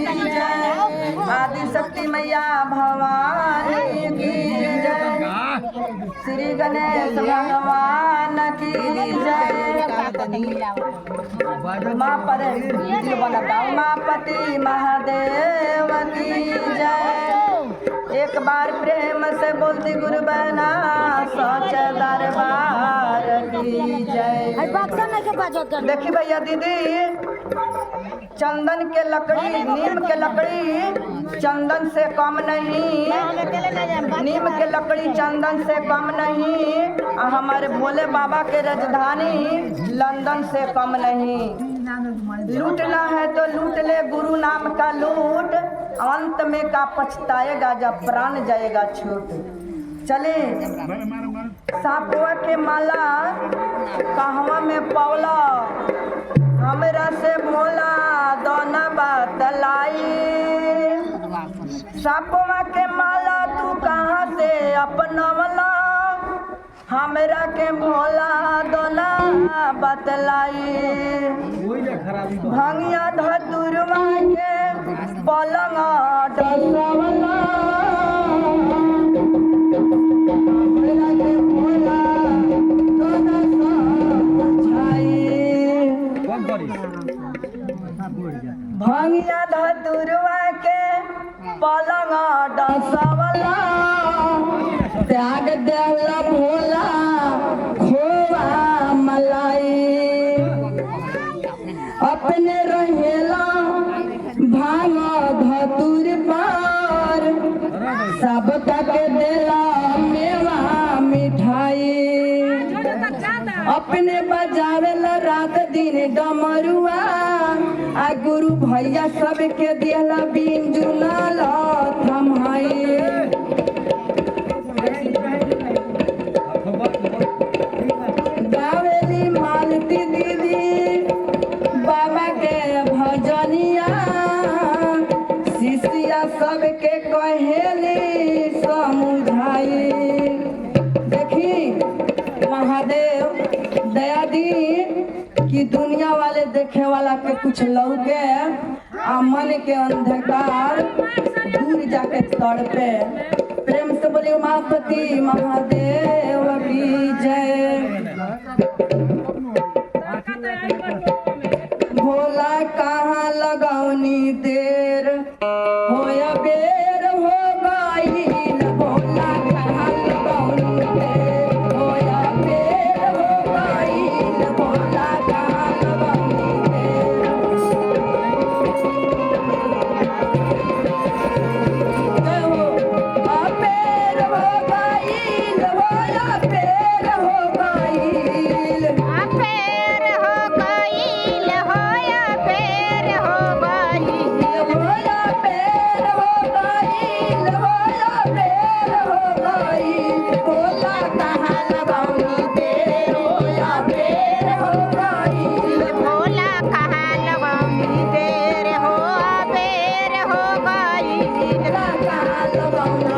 जय, आदि शक्ति मैया भवानी की जय, श्री गणेश भगवान की जय। उमापति महादेव की जय। एक बार प्रेम से बोलती गुरु बहना सोच दरबार की जय। देखी भैया दीदी, चंदन के लकड़ी, नीम के लकड़ी चंदन से कम नहीं, नीम के लकड़ी चंदन से कम नहीं, हमारे भोले बाबा के राजधानी लंदन से कम नहीं। लूटना है तो लूट ले गुरु नाम का लूट, अंत में का पछताएगा जब प्राण जाएगा छूट। चले सापुआ के माला कहवा में पौला, हमरा से भोला दोना बतलाई। सापुआ के माला तू कहाँ से अपनवला, हमरा के भोला दोना बतलाई। भंगिया धतुरवा के पलंग डसवला, हमरा के भोला दोना समझाई। भंगिया धतुरवा के पलंग डसवला, त्याग देवला भोला खोवा मलाई। अपने रहेला भांग धतुर पार, सब तक देला मेवा मिठाई। अपने बजावेला रात दिन डमरुआ, आ गुरु भैया सबके दिला बिंजुना थमाई। गावेली मालती दीदी बाबा के भजनिया, शिष्या सबके कहेली समझाई। देखी महादेव दया दी कि दुनिया वाले देखे वाला के कुछ लौके, आ मन के अंधकार दूर जाके तड़पे। प्रेम से बोलिए उमापति महादेव की जय। भोला कहाँ लगौनी देर, होया बेर हो गई। भोला कहाँ लगौनी देर, होया बेर हो गई। भोला कहाँ लगौनी देर, बेर हो गई। होया बेर हो गई, फेर हो गईल, होया फेर हो गईल। होया बेर हो गई। होया बेर हो गई। भोला कहाँ लगौनी देर, होया बेर हो गई। भोला कहाँ लगौनी देर, हो बेर हो गईल। भोला कहाँ लगौनी